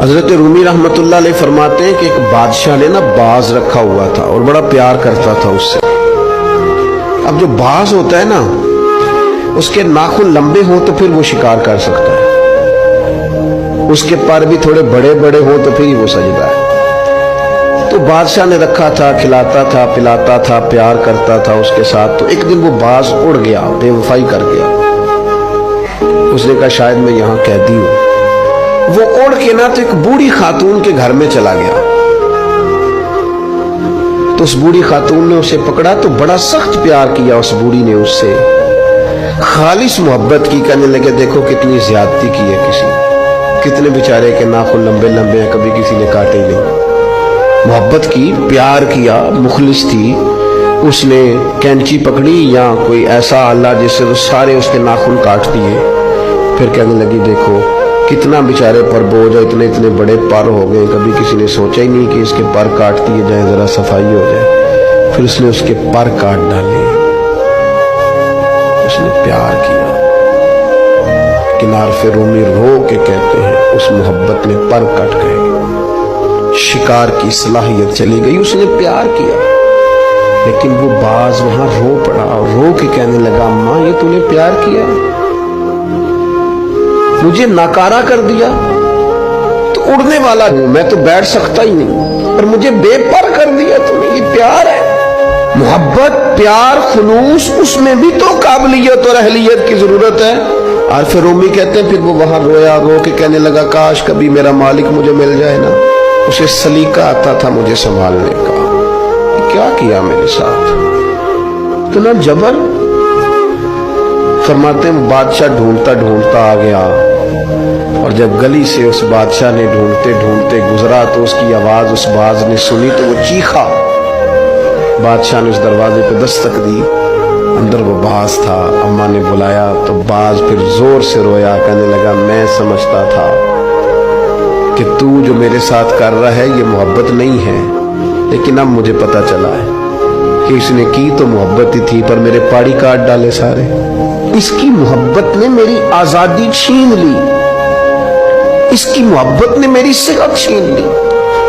حضرت رومی رحمۃ اللہ علیہ فرماتے ہیں کہ ایک بادشاہ نے نا باز رکھا ہوا تھا اور بڑا پیار کرتا تھا اس سے۔ اب جو باز ہوتا ہے نا، اس کے ناخن لمبے ہوں تو پھر وہ شکار کر سکتا ہے، اس کے پر بھی تھوڑے بڑے بڑے ہوں تو پھر ہی وہ سجدہ ہے۔ تو بادشاہ نے رکھا تھا، کھلاتا تھا، پلاتا تھا، پیار کرتا تھا اس کے ساتھ۔ تو ایک دن وہ باز اڑ گیا، بے وفائی کر گیا۔ اس نے کہا شاید میں یہاں قیدی ہوں۔ وہ اڑ کے نا تو ایک بوڑھی خاتون کے گھر میں چلا گیا۔ تو اس بوڑھی خاتون نے اسے پکڑا تو بڑا سخت پیار کیا اس بوڑھی نے، اس سے خالص محبت کی۔ کہنے لگے دیکھو کتنی زیادتی کی ہے کسی، کتنے بیچارے کے ناخن لمبے لمبے ہیں، کبھی کسی نے کاٹے ہی نہیں۔ محبت کی، پیار کیا، مخلص تھی۔ اس نے کینچی پکڑی یا کوئی ایسا آلہ جس سے سارے اس کے ناخن کاٹ دیے۔ پھر کہنے لگی دیکھو کتنا بیچارے پر بوجھ ہے، اتنے اتنے بڑے پر ہو گئے، کبھی کسی نے سوچا ہی نہیں کہ اس کے پر کاٹ دیے جائیں، ذرا صفائی ہو جائے۔ پھر اس نے اس کے پر کاٹ ڈالے، اس نے پیار کیا۔ کنار رومی رو کے کہتے ہیں اس محبت میں پر کٹ گئے، شکار کی صلاحیت چلی گئی۔ اس نے پیار کیا، لیکن وہ باز وہاں رو پڑا، رو کے کہنے لگا ماں یہ تو نے پیار کیا، مجھے ناکارہ کر دیا، تو اڑنے والا ہوں میں، تو بیٹھ سکتا ہی نہیں، اور مجھے بے پر کر دیا تم نے۔ یہ پیار ہے، محبت، پیار، خلوص، اس میں بھی تو قابلیت اور اہلیت کی ضرورت ہے۔ اور پھر رومی کہتے ہیں پھر وہ وہاں رویا، رو کے کہنے لگا کاش کبھی میرا مالک مجھے مل جائے نا، اسے سلیقہ آتا تھا مجھے سنبھالنے کا، کیا کیا میرے ساتھ، اتنا جبر۔ فرماتے ہیں بادشاہ ڈھونڈتا ڈھونڈتا آ گیا، اور جب گلی سے اس بادشاہ نے ڈھونڈتے ڈھونڈتے گزرا تو اس کی آواز اس باز نے سنی تو وہ چیخا۔ بادشاہ نے اس دروازے پہ دستک دی، اندر وہ باز تھا۔ اماں نے بلایا تو باز پھر زور سے رویا، کہنے لگا میں سمجھتا تھا کہ تو جو میرے ساتھ کر رہا ہے یہ محبت نہیں ہے، لیکن اب مجھے پتا چلا ہے کہ اس نے کی تو محبت ہی تھی، پر میرے پاڑی کاٹ ڈالے سارے۔ اس کی محبت نے میری آزادی چھین لی، اس کی محبت نے میری صحت چھین لی۔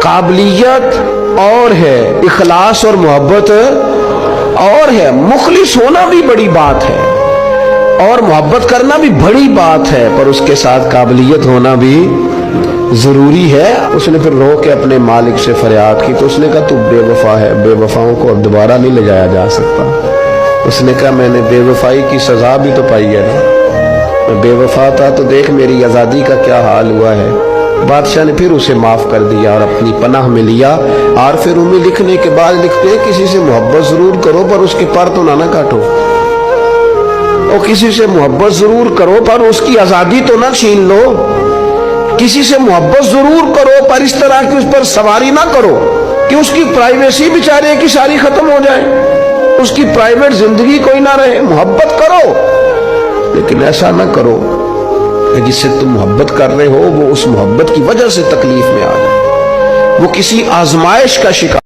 قابلیت اور ہے، اخلاص اور محبت اور ہے، مخلص ہونا بھی بڑی بات ہے اور محبت کرنا بھی بڑی بات ہے، پر اس کے ساتھ قابلیت ہونا بھی ضروری ہے۔ اس نے پھر رو کے اپنے مالک سے فریاد کی تو اس نے کہا تو بے وفا ہے، بے وفاؤں کو اب دوبارہ نہیں لے جایا جا سکتا۔ اس نے کہا میں نے بے وفائی کی سزا بھی تو پائی ہے نا، میں بے وفا تھا تو دیکھ میری آزادی کا کیا حال ہوا ہے۔ بادشاہ نے پھر اسے معاف کر دیا اور اپنی پناہ میں لیا۔ اور پھر رومی لکھنے کے بعد لکھتے ہیں کسی سے محبت ضرور کرو پر اس کے پر تو نہ کاٹو، اور کسی سے محبت ضرور کرو پر اس کی آزادی تو نہ چھین لو، کسی سے محبت ضرور کرو پر اس طرح کی اس پر سواری نہ کرو کہ اس کی پرائیویسی بیچارے کی ساری ختم ہو جائے، اس کی پرائیویٹ زندگی کوئی نہ رہے۔ محبت کرو لیکن ایسا نہ کرو کہ جس سے تم محبت کر رہے ہو وہ اس محبت کی وجہ سے تکلیف میں آ جائے، وہ کسی آزمائش کا شکار